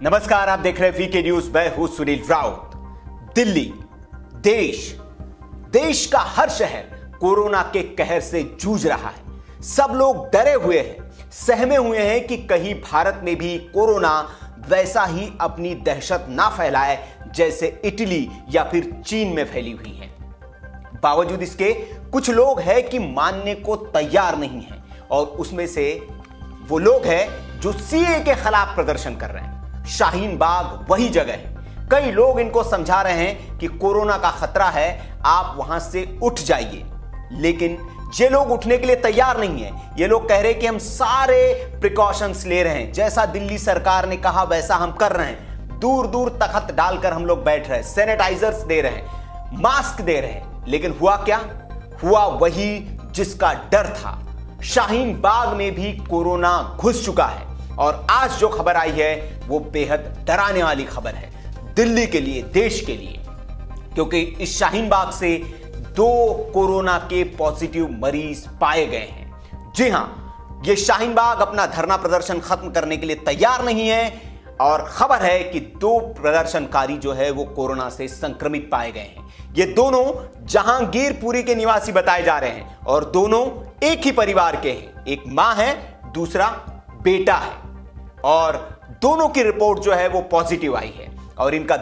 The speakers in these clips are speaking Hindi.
नमस्कार, आप देख रहे हैं वीके न्यूज। मैं हूं सुनील राउत। दिल्ली देश का हर शहर कोरोना के कहर से जूझ रहा है। सब लोग डरे हुए हैं, सहमे हुए हैं कि कहीं भारत में भी कोरोना वैसा ही अपनी दहशत ना फैलाए जैसे इटली या फिर चीन में फैली हुई है। बावजूद इसके कुछ लोग हैं कि मानने को तैयार नहीं हैं, और उसमें से वो लोग हैं जो सीए के खिलाफ प्रदर्शन कर रहे हैं। शाहीन बाग वही जगह है। कई लोग इनको समझा रहे हैं कि कोरोना का खतरा है, आप वहां से उठ जाइए, लेकिन ये लोग उठने के लिए तैयार नहीं है। ये लोग कह रहे हैं कि हम सारे प्रिकॉशंस ले रहे हैं, जैसा दिल्ली सरकार ने कहा वैसा हम कर रहे हैं। दूर दूर तख्त डालकर हम लोग बैठ रहे हैं, सैनिटाइजर्स दे रहे हैं, मास्क दे रहे हैं, लेकिन हुआ क्या? हुआ वही जिसका डर था। शाहीन बाग में भी कोरोना घुस चुका है, और आज जो खबर आई है वो बेहद डराने वाली खबर है दिल्ली के लिए, देश के लिए, क्योंकि इस शाहीन बाग से 2 कोरोना के पॉजिटिव मरीज पाए गए हैं। जी हां, ये शाहीन बाग अपना धरना प्रदर्शन खत्म करने के लिए तैयार नहीं है, और खबर है कि 2 प्रदर्शनकारी जो है वो कोरोना से संक्रमित पाए गए हैं। ये दोनों जहांगीरपुरी के निवासी बताए जा रहे हैं, और दोनों एक ही परिवार के हैं। एक मां है, दूसरा बेटा है, और दोनों की रिपोर्ट जो है वो पॉजिटिव आई है, और इनका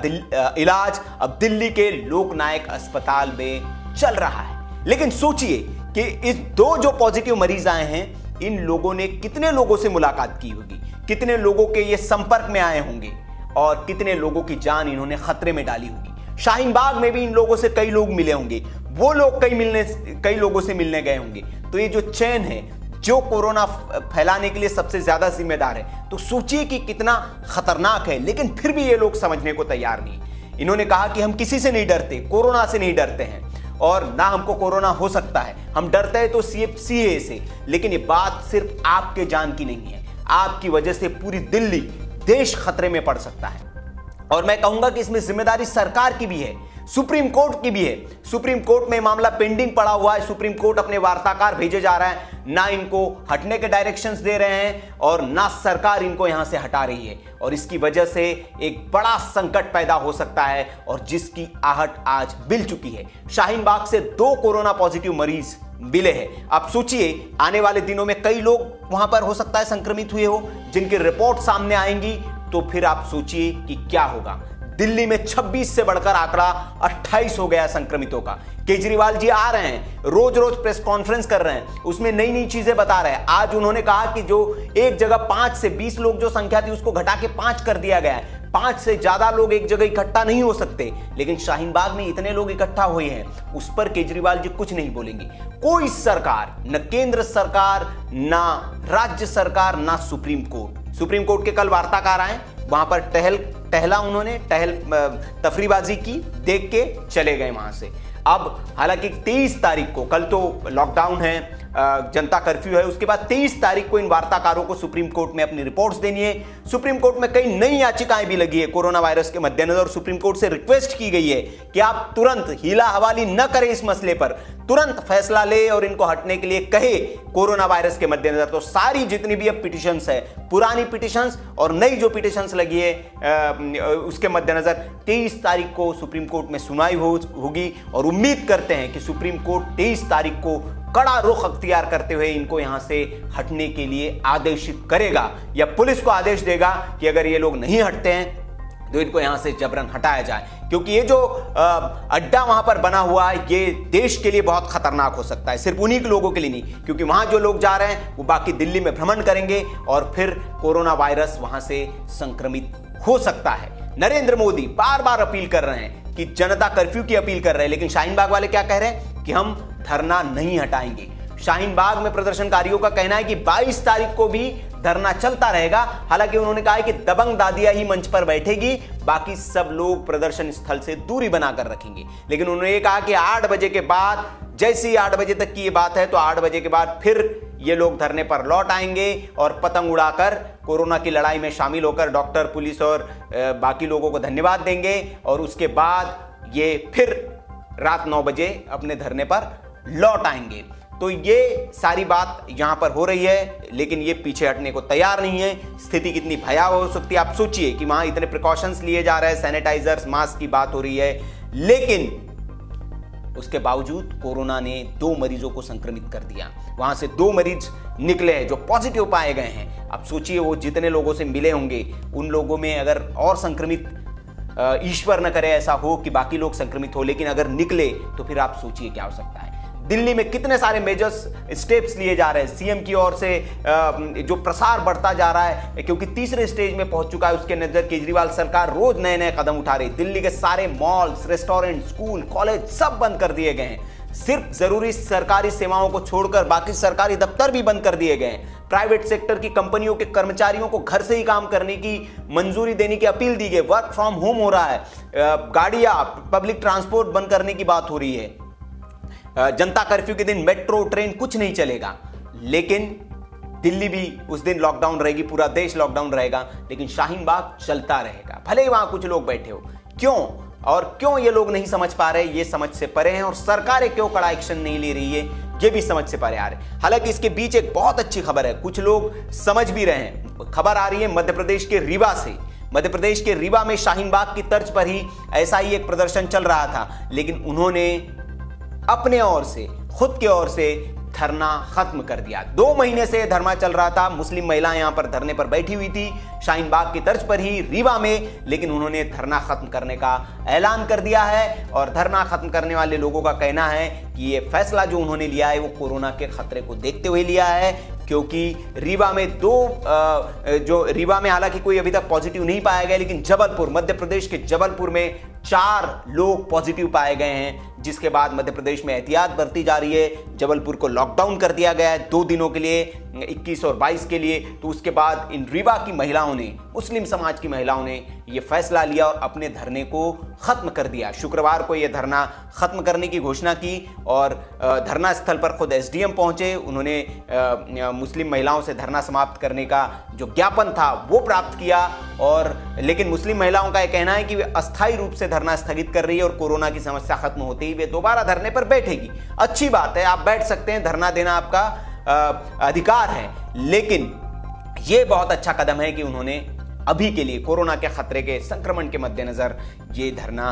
इलाज अब दिल्ली के लोकनायक अस्पताल में चल रहा है। लेकिन सोचिए कि इस 2 जो पॉजिटिव मरीज आए हैं, इन लोगों ने कितने लोगों से मुलाकात की होगी, कितने लोगों के ये संपर्क में आए होंगे, और कितने लोगों की जान इन्होंने खतरे में डाली होगी। शाहीन बाग में भी इन लोगों से कई लोग मिले होंगे, वो लोग कई लोगों से मिलने गए होंगे। तो ये जो चेन है, जो कोरोना फैलाने के लिए सबसे ज्यादा जिम्मेदार है, तो सोचिए कि कितना खतरनाक है। लेकिन फिर भी ये लोग समझने को तैयार नहीं। इन्होंने कहा कि हम किसी से नहीं डरते, कोरोना से नहीं डरते हैं, और ना हमको कोरोना हो सकता है, हम डरते हैं तो सीए से। लेकिन ये बात सिर्फ आपके जान की नहीं है, आपकी वजह से पूरी दिल्ली, देश खतरे में पड़ सकता है। और मैं कहूंगा कि इसमें जिम्मेदारी सरकार की भी है, सुप्रीम कोर्ट की भी है। सुप्रीम कोर्ट में मामला पेंडिंग पड़ा हुआ है। सुप्रीम कोर्ट अपने वार्ताकार भेजे जा रहा है, ना इनको हटने के डायरेक्शंस दे रहे हैं, और ना सरकार इनको यहां से हटा रही है। और इसकी वजह से एक बड़ा संकट पैदा हो सकता है, और जिसकी आहट आज मिल चुकी है। शाहीन बाग से 2 कोरोना पॉजिटिव मरीज मिले हैं। आप सोचिए, आने वाले दिनों में कई लोग वहां पर हो सकता है संक्रमित हुए हो, जिनकी रिपोर्ट सामने आएंगी, तो फिर आप सोचिए कि क्या होगा। दिल्ली में 26 से बढ़कर आंकड़ा 28 हो गया संक्रमितों का। केजरीवाल जी आ रहे हैं, रोज रोज प्रेस कॉन्फ्रेंस कर रहे हैं, उसमें नई नई चीजें बता रहे हैं। आज उन्होंने कहा कि जो एक जगह 5 से 20 लोग जो संख्या थी, उसको घटा के 5 कर दिया गया है। 5 से ज्यादा लोग एक जगह इकट्ठा नहीं हो सकते, लेकिन शाहीन बाग में इतने लोग इकट्ठा हुए हैं, उस पर केजरीवाल जी कुछ नहीं बोलेंगे। कोई सरकार, न केंद्र सरकार, ना राज्य सरकार, ना सुप्रीम कोर्ट के कल वार्ताकार आए, वहां पर टहला उन्होंने तफरीबाजी की, देख के चले गए वहां से। अब हालांकि 23 तारीख को, कल तो लॉकडाउन है, जनता कर्फ्यू है, उसके बाद 23 तारीख को इन वार्ताकारों को सुप्रीम कोर्ट में अपनी रिपोर्ट्स देनी है। सुप्रीम कोर्ट में कई नई याचिकाएं भी लगी है कोरोना वायरस के मद्देनजर, और सुप्रीम कोर्ट से रिक्वेस्ट की गई है कि आप तुरंत हीला हवाली न करें, इस मसले पर तुरंत फैसला ले और इनको हटने के लिए कहे कोरोना वायरस के मद्देनजर। तो सारी जितनी भी अब पिटिशंस है, पुरानी पिटिशंस और नई जो पिटिशंस लगी है, उसके मद्देनजर 23 तारीख को सुप्रीम कोर्ट में सुनवाई होगी, और उम्मीद करते हैं कि सुप्रीम कोर्ट 23 तारीख को कड़ा रुख अख्तियार करते हुए इनको यहां से हटने के लिए आदेशित करेगा, या पुलिस को आदेश देगा कि अगर ये लोग नहीं हटते हैं तो इनको यहां से जबरन हटाया जाए। क्योंकि ये जो अड्डा वहां पर बना हुआ है, ये देश के लिए बहुत खतरनाक हो सकता है, सिर्फ उन्हीं के लोगों के लिए नहीं, क्योंकि वहां जो लोग जा रहे हैं वो बाकी दिल्ली में भ्रमण करेंगे, और फिर कोरोना वायरस वहां से संक्रमित हो सकता है। नरेंद्र मोदी बार बार अपील कर रहे हैं कि जनता कर्फ्यू की अपील कर रहे हैं, लेकिन शाहीन बाग वाले क्या कह रहे हैं कि हम धरना नहीं हटाएंगे। शाहीन बाग में प्रदर्शनकारियों का कहना है कि 22 तारीख को भी धरना चलता रहेगा। हालांकि उन्होंने कहा है कि दबंग दादिया ही मंच पर बैठेगी, बाकी सब लोग प्रदर्शन स्थल से दूरी बनाकर रखेंगे। लेकिन उन्होंने ये कहा कि 8 बजे के बाद, जैसे ही 8 बजे तक की ये बात है, तो 8 बजे के बाद फिर ये लोग धरने पर लौट आएंगे, और पतंग उड़ाकर कोरोना की लड़ाई में शामिल होकर डॉक्टर, पुलिस और बाकी लोगों को धन्यवाद देंगे, और उसके बाद ये फिर रात 9 बजे अपने धरने पर लौट आएंगे। तो ये सारी बात यहां पर हो रही है, लेकिन ये पीछे हटने को तैयार नहीं है। स्थिति कितनी भयावह हो सकती है आप सोचिए कि वहां इतने प्रिकॉशंस लिए जा रहे हैं, सैनिटाइजर्स, मास्क की बात हो रही है, लेकिन उसके बावजूद कोरोना ने 2 मरीजों को संक्रमित कर दिया। वहां से 2 मरीज निकले हैं जो पॉजिटिव पाए गए हैं। अब सोचिए वो जितने लोगों से मिले होंगे उन लोगों में अगर और संक्रमित, ईश्वर न करे ऐसा हो कि बाकी लोग संक्रमित हो, लेकिन अगर निकले तो फिर आप सोचिए क्या हो सकता है। दिल्ली में कितने सारे मेजर्स स्टेप्स लिए जा रहे हैं सीएम की ओर से, जो प्रसार बढ़ता जा रहा है क्योंकि तीसरे स्टेज में पहुंच चुका है उसके नजर। केजरीवाल सरकार रोज नए नए कदम उठा रही। दिल्ली के सारे मॉल्स, रेस्टोरेंट, स्कूल, कॉलेज सब बंद कर दिए गए हैं। सिर्फ जरूरी सरकारी सेवाओं को छोड़कर बाकी सरकारी दफ्तर भी बंद कर दिए गए हैं। प्राइवेट सेक्टर की कंपनियों के कर्मचारियों को घर से ही काम करने की मंजूरी देने की अपील दी गई। वर्क फ्रॉम होम हो रहा है, गाड़ियां, पब्लिक ट्रांसपोर्ट बंद करने की बात हो रही है। जनता कर्फ्यू के दिन मेट्रो, ट्रेन कुछ नहीं चलेगा, लेकिन दिल्ली भी उस दिन लॉकडाउन रहेगी, पूरा देश लॉकडाउन रहेगा, लेकिन शाहीन बाग चलता रहेगा, भले ही वहां कुछ लोग बैठे हो। क्यों? और क्यों ये लोग नहीं समझ पा रहे, ये समझ से परे हैं, और सरकारें क्यों कड़ा एक्शन नहीं ले रही है, ये भी समझ से परे आ रहे। हालांकि इसके बीच एक बहुत अच्छी खबर है, कुछ लोग समझ भी रहे हैं। खबर आ रही है मध्य प्रदेश के रीवा से। मध्य प्रदेश के रीवा में शाहीन बाग की तर्ज पर ही ऐसा ही एक प्रदर्शन चल रहा था, लेकिन उन्होंने अपने ओर से, खुद के ओर से धरना खत्म कर दिया। 2 महीने से धरना चल रहा था, मुस्लिम महिलाएं यहां पर धरने पर बैठी हुई थी शाहीन बाग की तर्ज पर ही रीवा में, लेकिन उन्होंने धरना खत्म करने का ऐलान कर दिया है। और धरना खत्म करने वाले लोगों का कहना है कि ये फैसला जो उन्होंने लिया है वो कोरोना के खतरे को देखते हुए लिया है, क्योंकि रीवा में रीवा में हालांकि कोई अभी तक पॉजिटिव नहीं पाया गया, लेकिन जबलपुर, मध्य प्रदेश के जबलपुर में 4 लोग पॉजिटिव पाए गए हैं, जिसके बाद मध्य प्रदेश में एहतियात बरती जा रही है। जबलपुर को लॉकडाउन कर दिया गया है 2 दिनों के लिए, 21 और 22 के लिए। तो उसके बाद इन रीवा की महिलाओं ने, मुस्लिम समाज की महिलाओं ने ये फैसला लिया और अपने धरने को खत्म कर दिया। शुक्रवार को ये धरना खत्म करने की घोषणा की और धरना स्थल पर खुद एसडीएम पहुंचे। उन्होंने मुस्लिम महिलाओं से धरना समाप्त करने का जो ज्ञापन था वो प्राप्त किया, और लेकिन मुस्लिम महिलाओं का यह कहना है कि वे अस्थायी रूप से धरना स्थगित कर रही है और कोरोना की समस्या खत्म होते ही वे दोबारा धरने पर बैठेगी। अच्छी बात है, आप बैठ सकते हैं, धरना देना आपका अधिकार है, लेकिन यह बहुत अच्छा कदम है कि उन्होंने अभी के लिए कोरोना के खतरे के संक्रमण के मद्देनजर ये धरना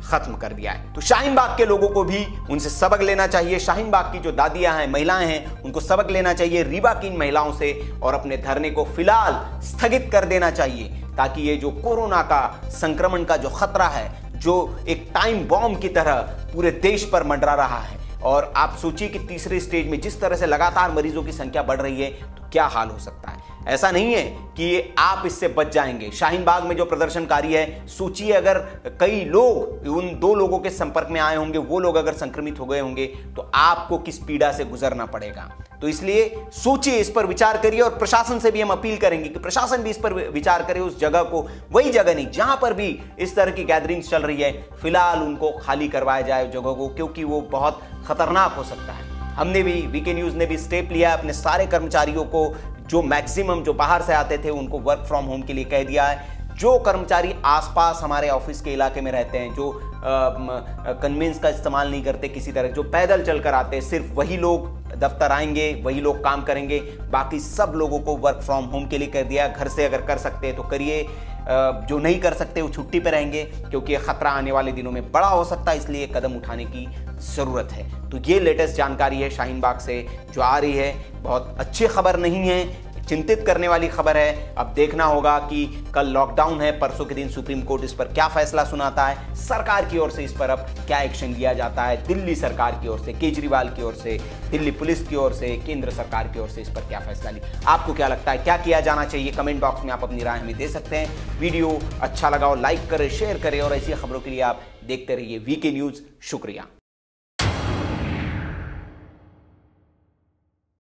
खत्म कर दिया है। तो शाहीन बाग के लोगों को भी उनसे सबक लेना चाहिए। शाहीन बाग की जो दादियां हैं, महिलाएं हैं, उनको सबक लेना चाहिए रीवा की इन महिलाओं से, और अपने धरने को फिलहाल स्थगित कर देना चाहिए, ताकि ये जो कोरोना का संक्रमण का जो खतरा है, जो एक टाइम बॉम्ब की तरह पूरे देश पर मंडरा रहा है, और आप सोचिए कि तीसरे स्टेज में जिस तरह से लगातार मरीजों की संख्या बढ़ रही है, तो क्या हाल हो सकता है। ऐसा नहीं है कि आप इससे बच जाएंगे। शाहीन बाग में जो प्रदर्शनकारी है, सोचिए अगर कई लोग उन 2 लोगों के संपर्क में आए होंगे, वो लोग अगर संक्रमित हो गए होंगे, तो आपको किस पीड़ा से गुजरना पड़ेगा। तो इसलिए सोचिए, इस पर विचार करिए, और प्रशासन से भी हम अपील करेंगे कि प्रशासन भी इस पर विचार करे। उस जगह को, वही जगह नहीं जहां पर भी इस तरह की गैदरिंग्स चल रही है, फिलहाल उनको खाली करवाया जाए जगह को, क्योंकि वो बहुत खतरनाक हो सकता है। हमने भी, वीके न्यूज ने भी स्टेप लिया, अपने सारे कर्मचारियों को जो मैक्सिमम जो बाहर से आते थे उनको वर्क फ्रॉम होम के लिए कह दिया है। जो कर्मचारी आसपास हमारे ऑफिस के इलाके में रहते हैं, जो कन्वेंस का इस्तेमाल नहीं करते किसी तरह, जो पैदल चलकर आते हैं, सिर्फ वही लोग दफ्तर आएंगे, वही लोग काम करेंगे। बाकी सब लोगों को वर्क फ्रॉम होम के लिए कर दिया। घर से अगर कर सकते हैं तो करिए, जो नहीं कर सकते वो छुट्टी पर रहेंगे, क्योंकि खतरा आने वाले दिनों में बड़ा हो सकता है, इसलिए कदम उठाने की जरूरत है। तो ये लेटेस्ट जानकारी है शाहीन बाग से जो आ रही है, बहुत अच्छी खबर नहीं है, चिंतित करने वाली खबर है। अब देखना होगा कि कल लॉकडाउन है, परसों के दिन सुप्रीम कोर्ट इस पर क्या फैसला सुनाता है, सरकार की ओर से इस पर अब क्या एक्शन लिया जाता है, दिल्ली सरकार की ओर से, केजरीवाल की ओर से, दिल्ली पुलिस की ओर से, केंद्र सरकार की ओर से इस पर क्या फैसला लिया। आपको क्या लगता है, क्या किया जाना चाहिए? कमेंट बॉक्स में आप अपनी राय हमें दे सकते हैं। वीडियो अच्छा लगा हो लाइक करें, शेयर करें, और ऐसी खबरों के लिए आप देखते रहिए वीके न्यूज। शुक्रिया।